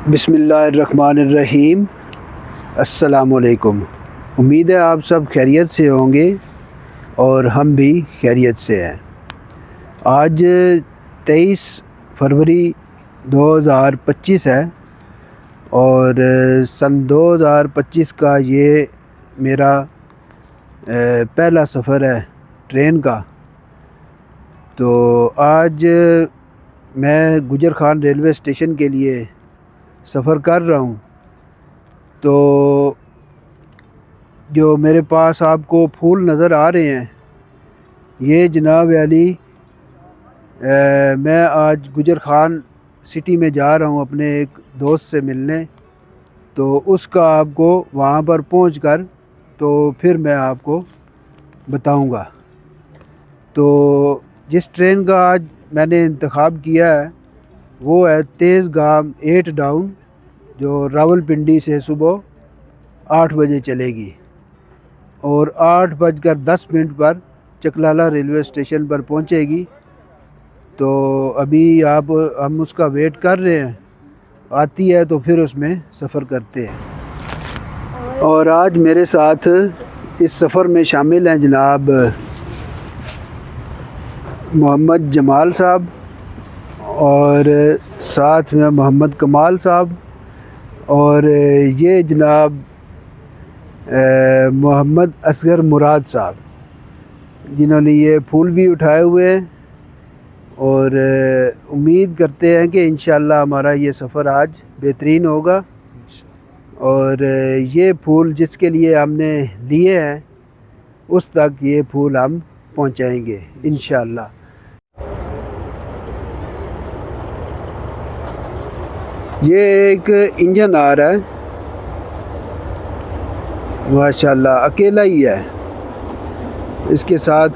बिस्मिल्लाहिर्रहमानिर्रहीम। अस्सलामुअलैकुम। उम्मीद है आप सब खैरियत से होंगे और हम भी खैरियत से हैं। आज 23 फरवरी 2025 है और सन 2025 का ये मेरा पहला सफ़र है ट्रेन का। तो आज मैं गुजर खान रेलवे स्टेशन के लिए सफ़र कर रहा हूँ। तो जो मेरे पास आपको फूल नज़र आ रहे हैं, ये जनाब वाली मैं आज गुजर खान सिटी में जा रहा हूँ अपने एक दोस्त से मिलने। तो उसका आपको वहाँ पर पहुँचकर तो फिर मैं आपको बताऊँगा। तो जिस ट्रेन का आज मैंने इंतखाब किया है वो है तेज़गाम 8 डाउन, जो रावलपिंडी से सुबह 8 बजे चलेगी और 8:10 पर चकलाला रेलवे स्टेशन पर पहुंचेगी। तो अभी हम उसका वेट कर रहे हैं, आती है तो फिर उसमें सफ़र करते हैं। और आज मेरे साथ इस सफ़र में शामिल हैं जनाब मोहम्मद जमाल साहब और साथ में मोहम्मद कमाल साहब और ये जनाब मोहम्मद असगर मुराद साहब, जिन्होंने ये फूल भी उठाए हुए हैं। और उम्मीद करते हैं कि इंशाअल्लाह हमारा ये सफ़र आज बेहतरीन होगा और ये फूल जिसके लिए हमने लिए हैं उस तक ये फूल हम पहुंचाएंगे इंशाअल्लाह। ये एक इंजन आ रहा है माशाल्लाह, अकेला ही है, इसके साथ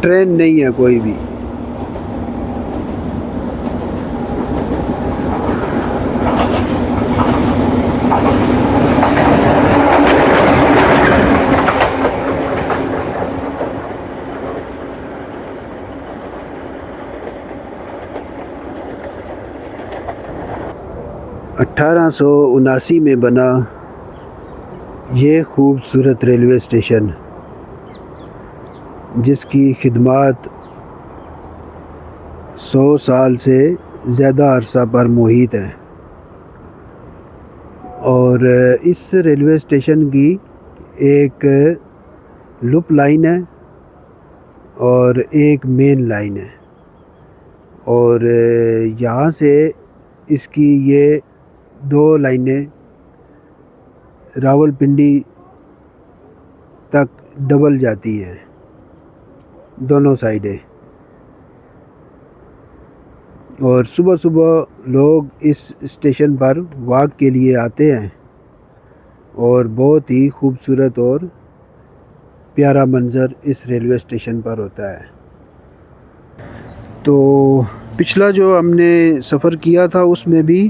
ट्रेन नहीं है कोई भी। (1879) में बना ये खूबसूरत रेलवे स्टेशन, जिसकी खिदमत 100 साल से ज़्यादा अरसा पर मुहित है। और इस रेलवे स्टेशन की एक लूप लाइन है और एक मेन लाइन है और यहाँ से इसकी ये 2 लाइनें रावलपिंडी तक डबल जाती हैं दोनों साइडें। और सुबह सुबह लोग इस स्टेशन पर वॉक के लिए आते हैं और बहुत ही खूबसूरत और प्यारा मंज़र इस रेलवे स्टेशन पर होता है। तो पिछला जो हमने सफ़र किया था उसमें भी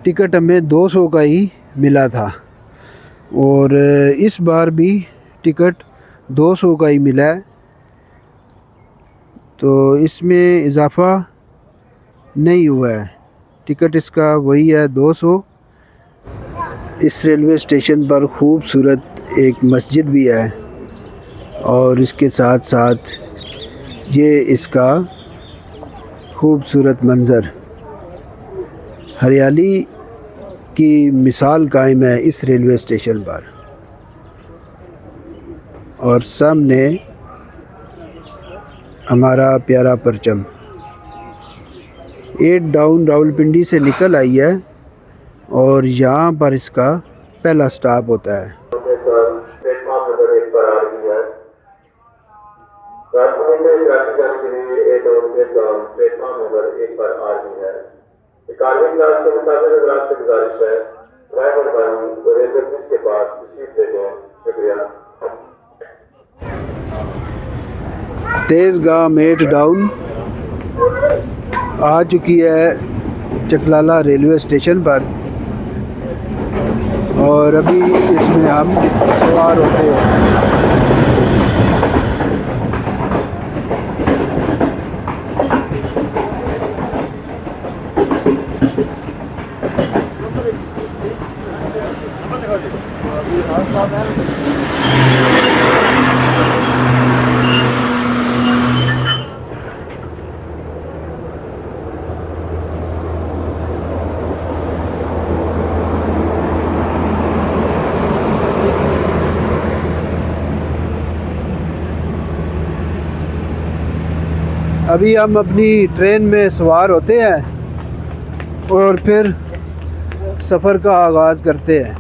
टिकट हमें 200 का ही मिला था और इस बार भी टिकट 200 का ही मिला है। तो इसमें इजाफ़ा नहीं हुआ है, टिकट इसका वही है 200। इस रेलवे स्टेशन पर खूबसूरत एक मस्जिद भी है और इसके साथ साथ ये इसका खूबसूरत मंज़र, हरियाली की मिसाल कायम है इस रेलवे स्टेशन पर। और सामने हमारा प्यारा परचम 8 डाउन रावलपिंडी से निकल आई है और यहाँ पर इसका पहला स्टॉप होता है। इकानवी क्लास के मुसाफिर हज़रात से गुजारिश है ड्राइवर बनी को रेलवे ब्रिज के पास तशरीफ ले जाएं। शुक्रिया। तेज़गाम 8 डाउन आ चुकी है चकलाला रेलवे स्टेशन पर और अभी इसमें हम सवार होते हैं। अभी हम अपनी ट्रेन में सवार होते हैं और फिर सफ़र का आगाज़ करते हैं।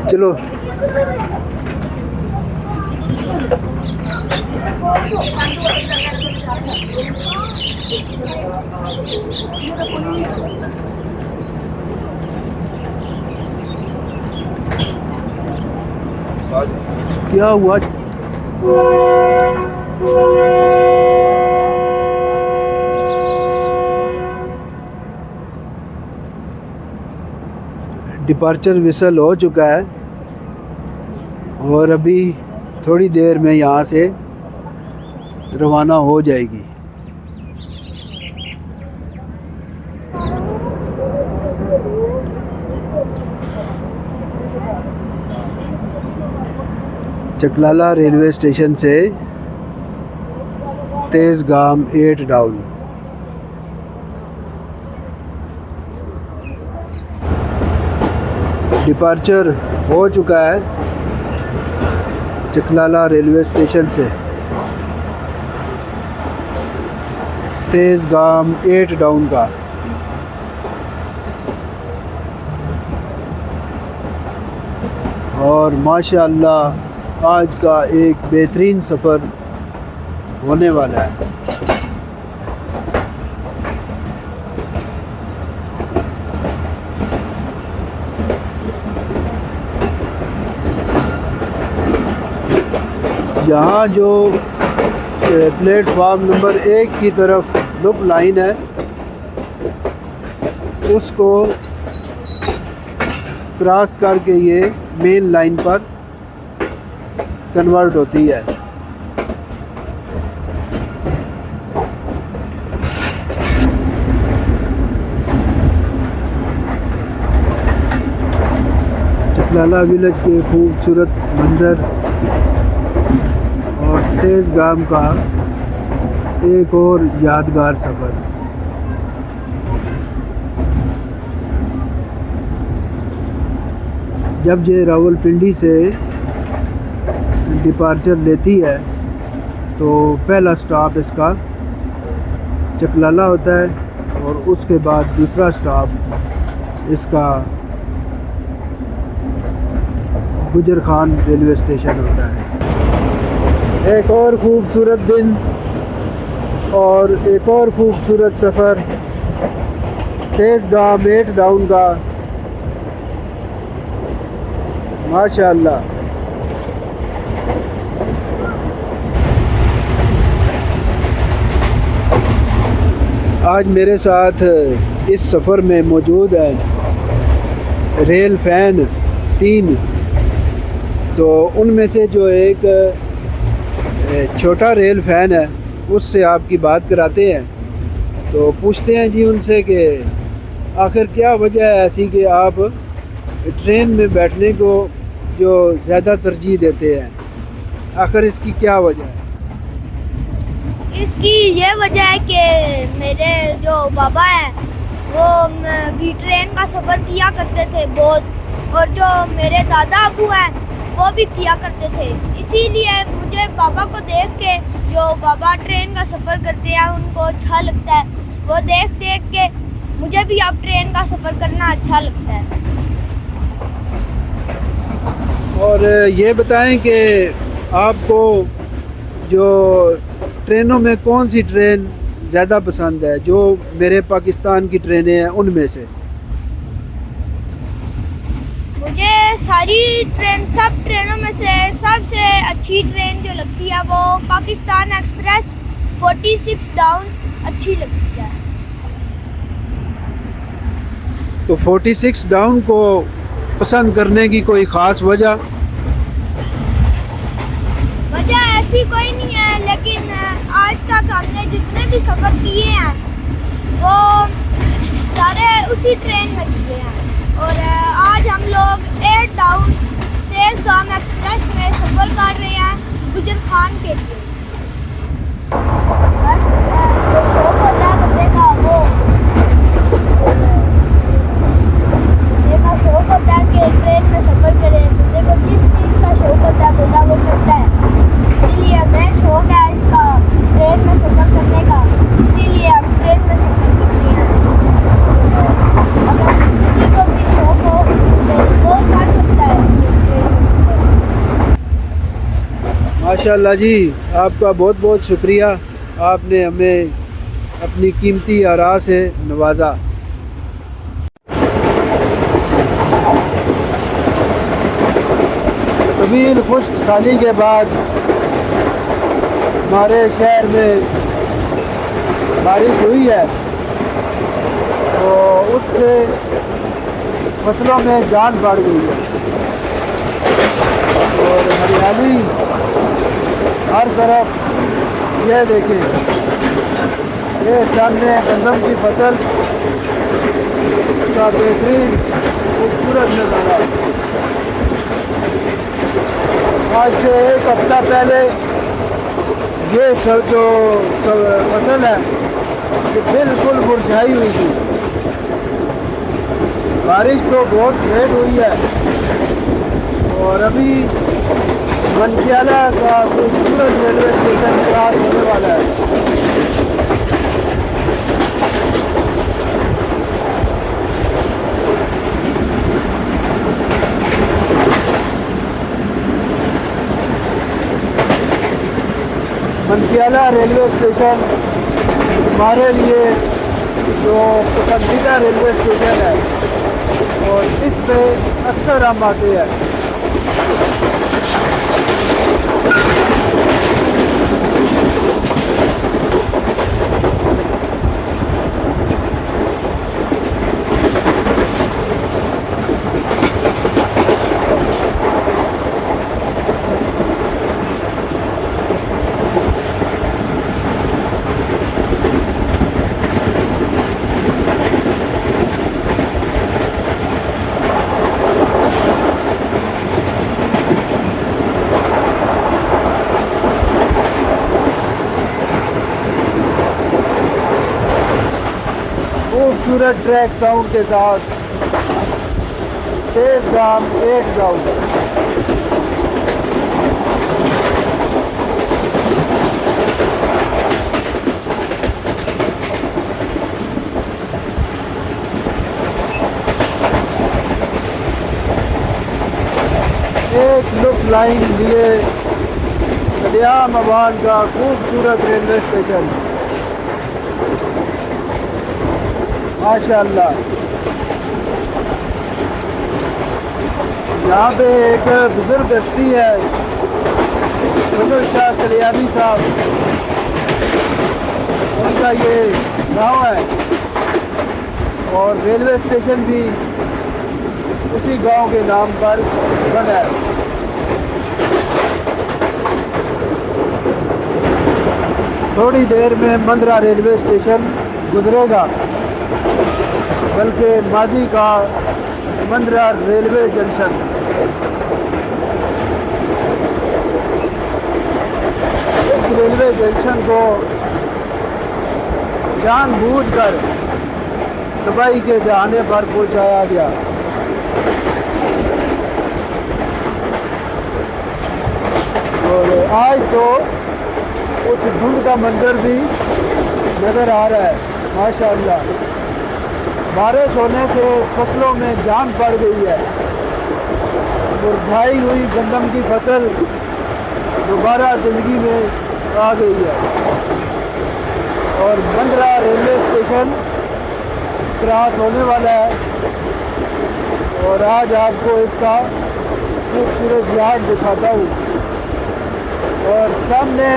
चलो क्या हुआ? डिपार्चर विसल हो चुका है और अभी थोड़ी देर में यहाँ से रवाना हो जाएगी। चकलाला रेलवे स्टेशन से तेज़गाम 8 डाउन। डिपार्चर हो चुका है चकलाला रेलवे स्टेशन से तेज़गाम 8 डाउन का। और माशाअल्लाह आज का एक बेहतरीन सफ़र होने वाला है। यहाँ जो प्लेटफार्म नंबर 1 की तरफ लुप लाइन है उसको क्रॉस करके ये मेन लाइन पर कन्वर्ट होती है। चकलाला विलेज के खूबसूरत मंजर और तेज़गाम का एक और यादगार सफ़र। जब ये रावलपिंडी से डिपार्चर लेती है तो पहला स्टॉप इसका चकलाला होता है और उसके बाद दूसरा स्टॉप इसका गुजर खान रेलवे स्टेशन होता है। एक और ख़ूबसूरत दिन और एक और ख़ूबसूरत सफ़र तेज़गाम 8 डाउन का। माशाअल्लाह आज मेरे साथ इस सफ़र में मौजूद है रेल फ़ैन 3। तो उनमें से जो एक छोटा रेल फ़ैन है उससे आपकी बात कराते हैं। तो पूछते हैं जी उनसे कि आखिर क्या वजह है ऐसी कि आप ट्रेन में बैठने को जो ज़्यादा तरजीह देते हैं? आखिर इसकी क्या वजह है? इसकी ये वजह है कि मेरे जो बाबा हैं वो भी ट्रेन का सफ़र किया करते थे बहुत, और जो मेरे दादा अबू हैं वो भी किया करते थे। इसीलिए मुझे बाबा को देख के, जो बाबा ट्रेन का सफ़र करते हैं उनको अच्छा लगता है, वो देख देख के मुझे भी अब ट्रेन का सफ़र करना अच्छा लगता है। और ये बताएं कि आपको जो ट्रेनों में कौन सी ट्रेन ज़्यादा पसंद है, जो मेरे पाकिस्तान की ट्रेनें हैं उनमें से? मुझे सारी ट्रेन, सब ट्रेनों में से सबसे अच्छी ट्रेन जो लगती है वो पाकिस्तान एक्सप्रेस 46 डाउन अच्छी लगती है। तो 46 डाउन को पसंद करने की कोई ख़ास वजह? वजह ऐसी कोई नहीं है, लेकिन आज तक हमने जितने भी सफ़र किए हैं वो सारे उसी ट्रेन में किए हैं। और आज हम लोग 8 डाउन तेज़ गाम एक्सप्रेस में सफ़र कर रहे हैं गुजर खान के लिए। बस जो शौक होता है बंदे का, वो बंदे का शौक होता है कि ट्रेन में सफ़र करे। बंदे को जिस चीज़ का शौक होता है बंदा वो करता है। इसीलिए हमें शौक है इसका, ट्रेन में सफ़र करने का, इसीलिए हम ट्रेन में सफ़र करते हैं। अगर किसी को भी शौक हो तो वो कर सकता है इसमें, ट्रेन में सफ़र। माशाल्लाह जी, आपका बहुत बहुत शुक्रिया, आपने हमें अपनी कीमती आरा से नवाजा। तवील खुश्क साली के बाद हमारे शहर में बारिश हुई है, तो उससे फसलों में जान बढ़ गई है और हरियाली हर तरफ। यह देखें, ये सामने गंदम की फसल, इसका बेहतरीन खूबसूरत नज़ारा। आज से एक हफ्ता पहले ये सब जो फसल है ये बिल्कुल मुरझाई हुई थी। बारिश तो बहुत लेट हुई है और अभी मनकियाला का खूबसूरत रेलवे स्टेशन क्रॉस होने वाला है। मनकियाला रेलवे स्टेशन हमारे लिए जो पसंदीदा रेलवे स्टेशन है और इस पे अक्सर हम आते हैं। खूबसूरत ट्रैक साउंड के साथ तेज गाम 8 डाउन। एक लुक लाइन लिए कलियाम आबाद का खूबसूरत रेलवे स्टेशन। माशाअल्लाह, यहाँ पे एक बुजुर्ग हस्ती है, फजल शाह कलियानी साहब, उनका ये गांव है और रेलवे स्टेशन भी उसी गांव के नाम पर बना है। थोड़ी देर में मंदरा रेलवे स्टेशन गुजरेगा। बल्कि माजी का मंदरा रेलवे जंक्शन। इस रेलवे जंक्शन को जानबूझकर तबाही के दहाने पर पहुंचाया गया। और आज तो कुछ धुंध का मंजर भी नज़र आ रहा है माशाअल्लाह। बारिश होने से फसलों में जान पड़ गई है। मुरझाई हुई गंदम की फसल दोबारा ज़िंदगी में आ गई है। और मंदरा रेलवे स्टेशन क्रॉस होने वाला है और आज आपको इसका खूबसूरत यार्ड दिखाता हूँ। और सामने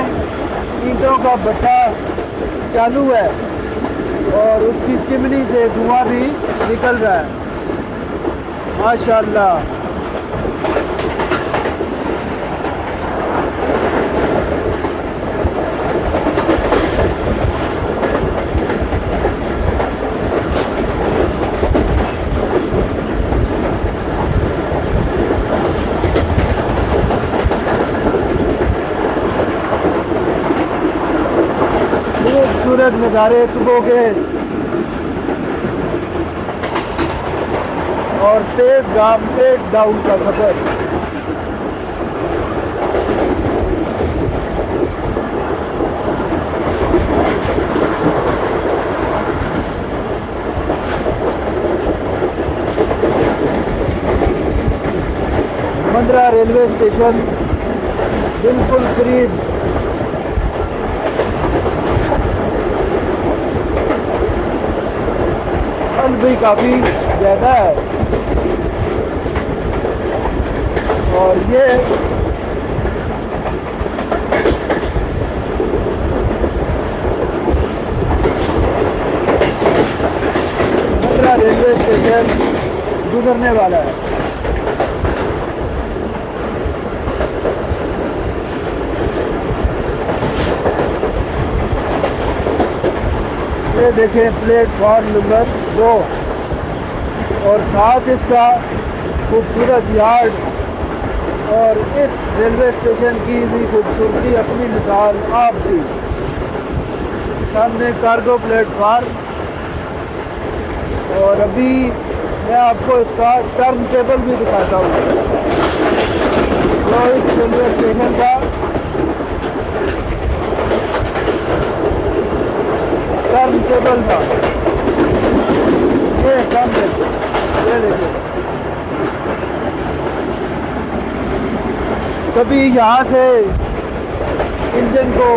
ईंटों का भट्टा चालू है और उसकी चिमनी से धुआं भी निकल रहा है माशाअल्लाह। खूबसूरत नज़ारे सुबह के और तेज डाउन का सफर। मंदरा रेलवे स्टेशन बिल्कुल करीब। ठंड भी काफ़ी ज़्यादा है और ये मंदरा रेलवे स्टेशन गुजरने वाला है। ये देखें प्लेटफॉर्म नंबर 2 और साथ इसका खूबसूरत यार्ड। और इस रेलवे स्टेशन की भी खूबसूरती अपनी मिसाल आप दी। सामने कार्गो प्लेटफॉर्म और अभी मैं आपको इसका टर्न टेबल भी दिखाता हूँ। तो इस रेलवे स्टेशन का टर्न टेबल था ये सामने, ये देखिए। कभी यहाँ से इंजन को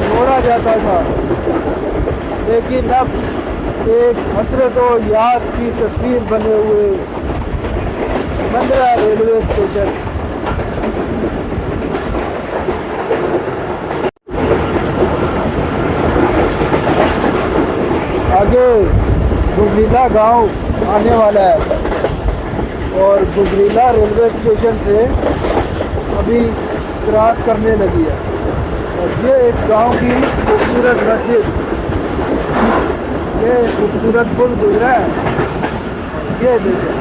मोड़ा जाता था, लेकिन अब एक हसरत और यास की तस्वीर बने हुए मंदरा रेलवे स्टेशन। आगे गुजरीला गांव आने वाला है और गुजरीला रेलवे स्टेशन से अभी क्रॉस करने लगी है। और ये इस गांव की खूबसूरत मस्जिद, ये खूबसूरत पुल गुजरा है, ये देखिए।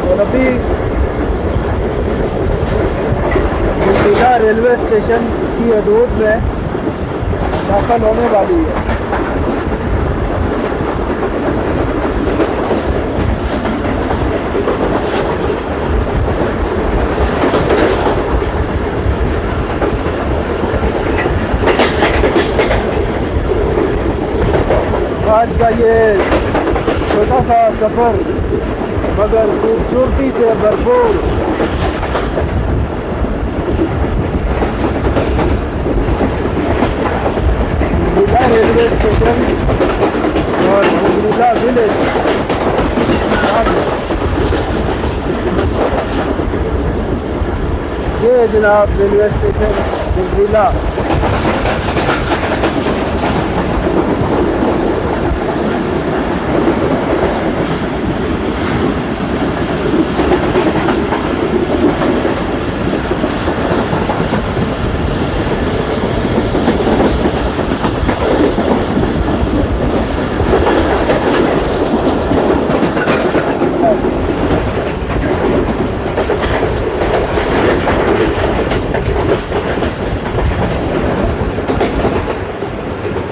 और अभी गुजरीला रेलवे स्टेशन की हदूद में दाखिल होने वाली है। आज का ये छोटा सा सफ़र मगर खूबसूरती से भरपूर। रेलवे स्टेशन और गुजरीला विलेज। ये जनाब रेलवे स्टेशन गुजरीला।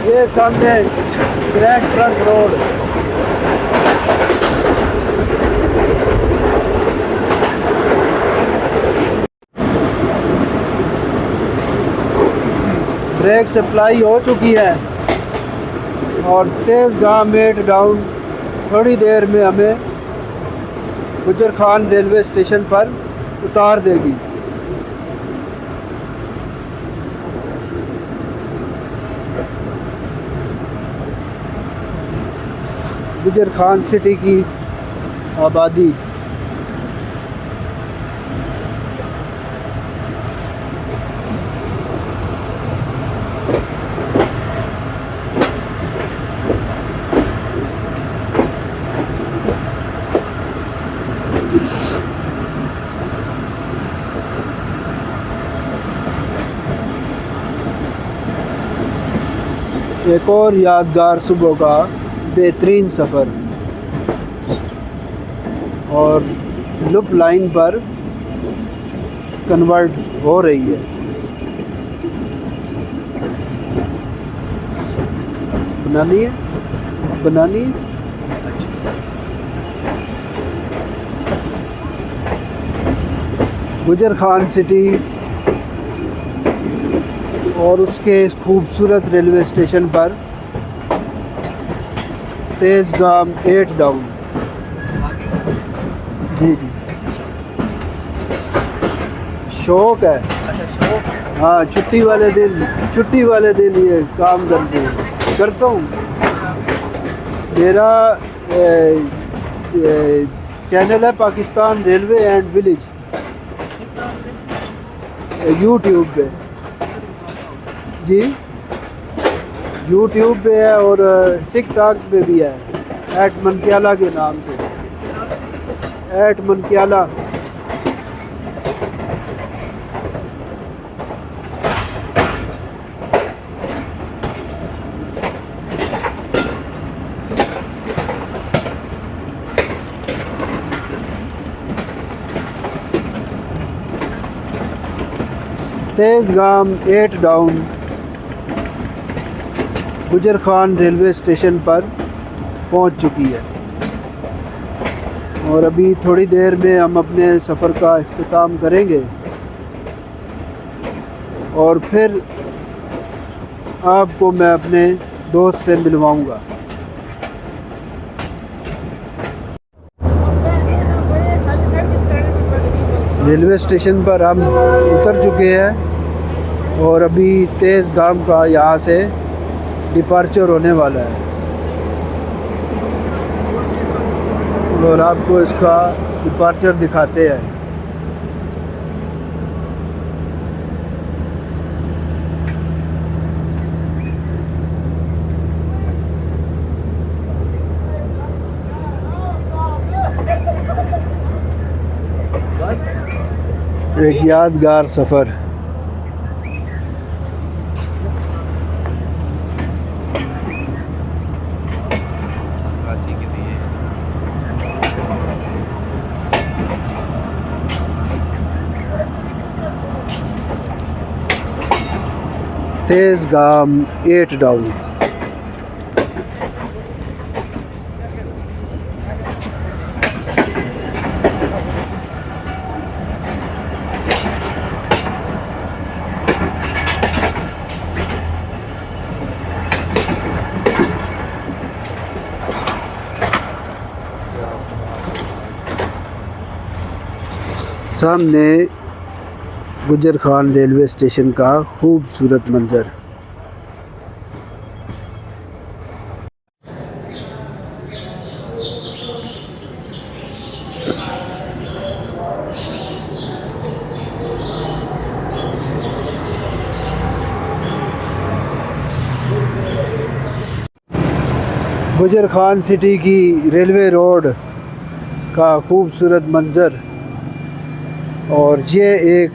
ये सामने grand trunk road. Break supply हो चुकी है और तेज़ गांव मेट डाउन थोड़ी देर में हमें गुजर खान रेलवे स्टेशन पर उतार देगी। गुजर खान सिटी की आबादी। एक और यादगार सुबह का बेहतरीन सफ़र और लुप लाइन पर कन्वर्ट हो रही है। बनानी है गुजर खान सिटी और उसके खूबसूरत रेलवे स्टेशन पर तेज़ गाम 8 डाउन। जी शौक है। हाँ, छुट्टी वाले दिन ये काम करता हूँ। मेरा चैनल है Pakistan railway and village, YouTube पे। जी यूट्यूब पे है और टिकटॉक पे भी है, @मनक्याला के नाम से, @मनक्याला। तेज़ गाम 8 डाउन गुजर खान रेलवे स्टेशन पर पहुंच चुकी है और अभी थोड़ी देर में हम अपने सफ़र का इख्तिताम करेंगे और फिर आपको मैं अपने दोस्त से मिलवाऊंगा। रेलवे स्टेशन पर हम उतर चुके हैं और अभी तेज़ गाम का यहाँ से डिपार्चर होने वाला है और आपको इसका डिपार्चर दिखाते हैं। एक यादगार सफ़र। तेज़ गाम 8 डाउन। सामने गुजर खान रेलवे स्टेशन का खूबसूरत मंज़र। गुजर खान सिटी की रेलवे रोड का खूबसूरत मंज़र और ये एक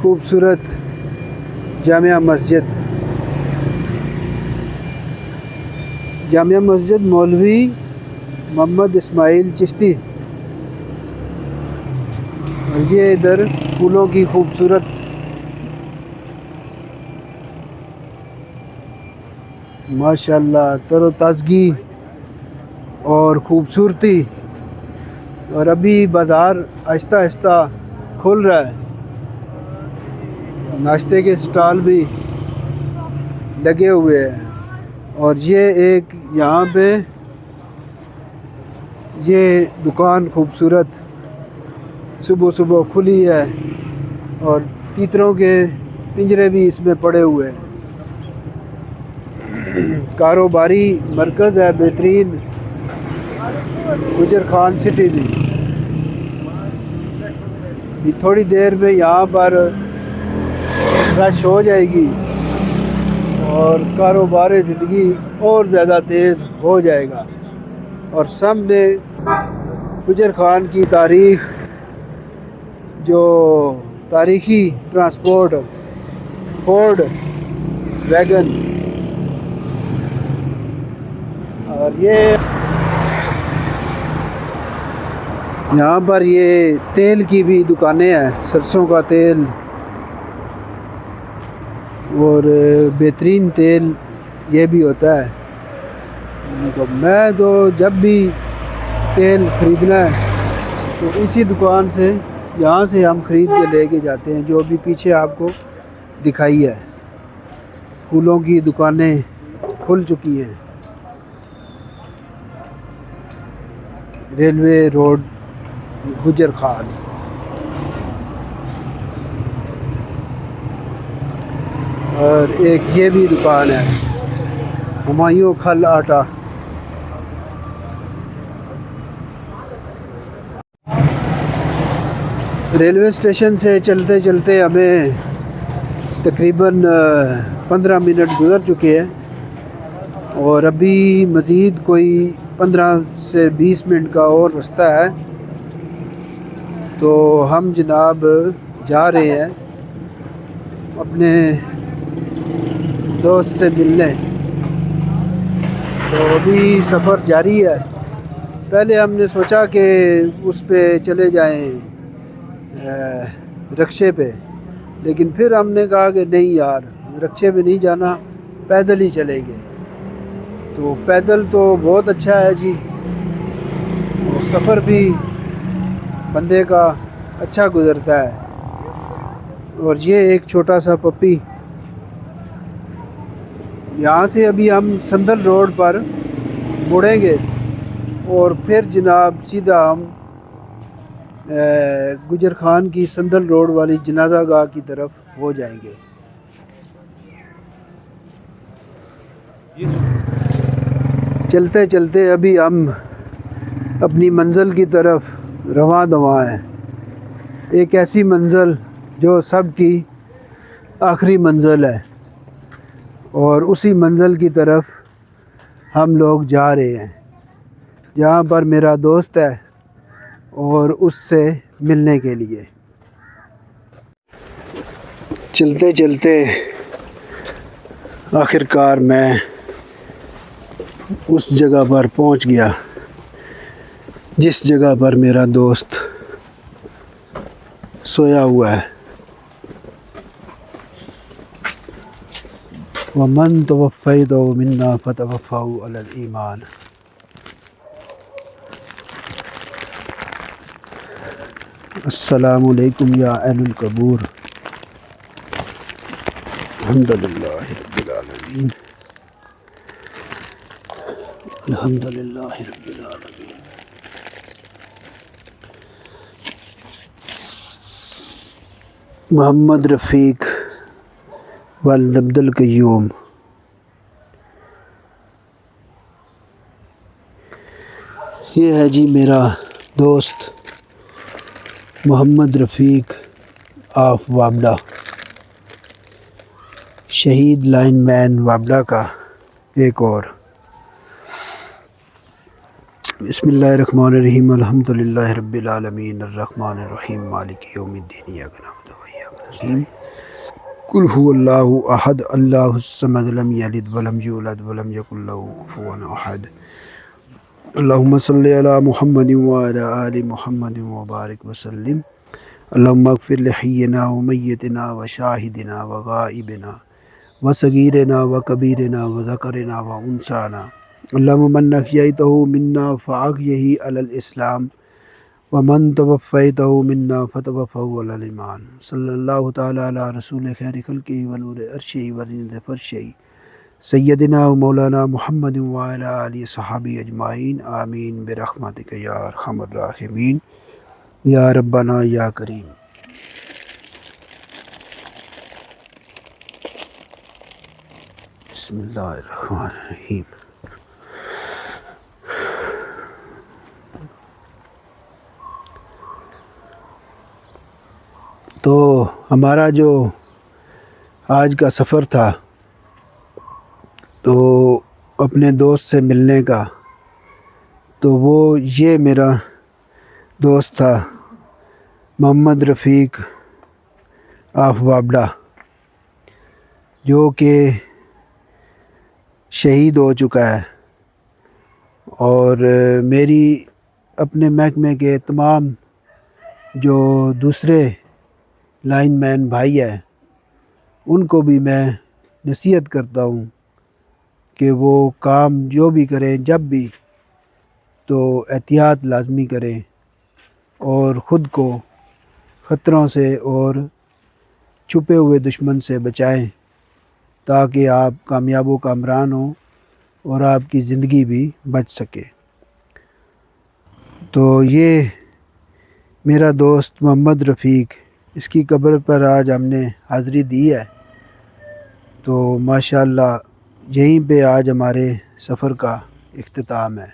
खूबसूरत जामिया मस्जिद मौलवी मोहम्मद इस्माइल चिश्ती। और ये इधर फूलों की खूबसूरत माशाल्लाह तरोताज़गी और ख़ूबसूरती। और अभी बाज़ार आहिस्ता आहिस्ता खुल रहा है, नाश्ते के स्टॉल भी लगे हुए हैं। और ये एक यहाँ पे ये दुकान खूबसूरत सुबह सुबह खुली है और तीतरों के पिंजरे भी इसमें पड़े हुए हैं। कारोबारी मरकज़ है बेहतरीन गुजर खान सिटी में। भी थोड़ी देर में यहाँ पर रश हो जाएगी और कारोबार ज़िंदगी और ज़्यादा तेज़ हो जाएगा। और सामने गुजर खान की तारीख़, जो तारीख़ी ट्रांसपोर्ट फोर्ड वैगन। और ये यहाँ पर ये तेल की भी दुकानें हैं, सरसों का तेल और बेहतरीन तेल ये भी होता है। तो मैं तो जब भी तेल ख़रीदना है तो इसी दुकान से, यहाँ से हम ख़रीद के लेके जाते हैं। जो भी पीछे आपको दिखाई है, फूलों की दुकानें खुल चुकी हैं। रेलवे रोड गुजर खान। और एक ये भी दुकान है, हुमायूं खल आटा। रेलवे स्टेशन से चलते चलते हमें तकरीबन 15 मिनट गुज़र चुके हैं और अभी मज़ीद कोई 15 से 20 मिनट का और रास्ता है। तो हम जनाब जा रहे हैं अपने दोस्त से मिलने। तो अभी सफ़र जारी है। पहले हमने सोचा कि उस पे चले जाएं रिक्शे पे, लेकिन फिर हमने कहा कि नहीं यार, रिक्शे पे नहीं जाना, पैदल ही चलेंगे। तो पैदल तो बहुत अच्छा है जी, और सफ़र भी बंदे का अच्छा गुज़रता है। और ये एक छोटा सा पप्पी। यहाँ से अभी हम संदल रोड पर मुड़ेंगे और फिर जनाब सीधा हम गुजर खान की संदल रोड वाली जनाजा गाह की तरफ हो जाएंगे। चलते चलते अभी हम अपनी मंज़िल की तरफ रवां दवां हैं। एक ऐसी मंज़िल जो सब की आखिरी मंज़िल है और उसी मंज़िल की तरफ हम लोग जा रहे हैं, जहाँ पर मेरा दोस्त है और उससे मिलने के लिए। चलते चलते आखिरकार मैं उस जगह पर पहुंच गया जिस जगह पर मेरा दोस्त सोया हुआ है। वमन तवफ़्फ़ैतु मिन्ना फ़तवफ़्फ़हु अलल ईमान। अस्सलामु अलैकुम या अहलुल कबूर। अल्हम्दुलिल्लाहि रब्बिल आलमीन। अल्हम्दुलिल्लाहि रब्बिल आलमीन। मोहम्मद रफ़ीक वल्द अब्दुल क़य्यूम। ये है जी मेरा दोस्त मोहम्मद रफ़ीक ऑफ वाबड़ा, शहीद लाइनमैन वाबड़ा का एक और। बिस्मिल्लाहिर्रहमानिर्रहीम। अल्हम्दुलिल्लाहि रब्बिल आलमीन अर्रहमानिर रहीम मालिकि यौमिद्दीन इय्याका नअबुदु व इय्याका नस्तईन। कुल हुवल्लाहु अहद अल्लाहुस समद लम यलिद व लम यूलद व लम यकुल लहू कुफुवन अहद। अल्लाहुम्मा सल्लि अला मुहम्मदिन व अला आलि मुहम्मदिन व बारिक वसल्लिम। अल्लाहुम्मा अग़फ़िर लिहय्यिना व मय्यितिना व शाहिदिना व गाइबिना व सगीरना व कबीरना व ज़करना व उन्साना। अल्लाहुम्मा मन अहयैतहु मिन्ना फ़अहयिही अलल इस्लाम व मन तवफ़्फ़ैतहु मिन्ना फ़तवफ़्फ़हु अलल ईमान। सल्लल्लाहु तआला अला रसूल खैरि खल्क़िही व नूरि अर्शिही व ज़ीनति फ़र्शिही सय्यदिना व मौलाना मुहम्मदिन व अला आलिहि व सहाबिही अजमाइन आमीन बिरहमतिका या अरहमर राहिमीन या रब्बना या करीम। बिस्मिल्लाहिर्रहमानिर्रहीम। तो हमारा जो आज का सफ़र था तो अपने दोस्त से मिलने का, तो वो ये मेरा दोस्त था मोहम्मद रफ़ीक ऑफ वाबड़ा, जो कि शहीद हो चुका है। और मेरी अपने महकमे के तमाम जो दूसरे लाइनमैन भाई हैं उनको भी मैं नसीहत करता हूँ कि वो काम जो भी करें जब भी, तो एहतियात लाज़मी करें और ख़ुद को ख़तरों से और छुपे हुए दुश्मन से बचाएं, ताकि आप कामयाब व कामरान हों और आपकी ज़िंदगी भी बच सके। तो ये मेरा दोस्त मोहम्मद रफ़ीक, इसकी कब्र पर आज हमने हाज़िरी दी है। तो माशाअल्लाह यहीं पे आज हमारे सफ़र का इख्तिताम है।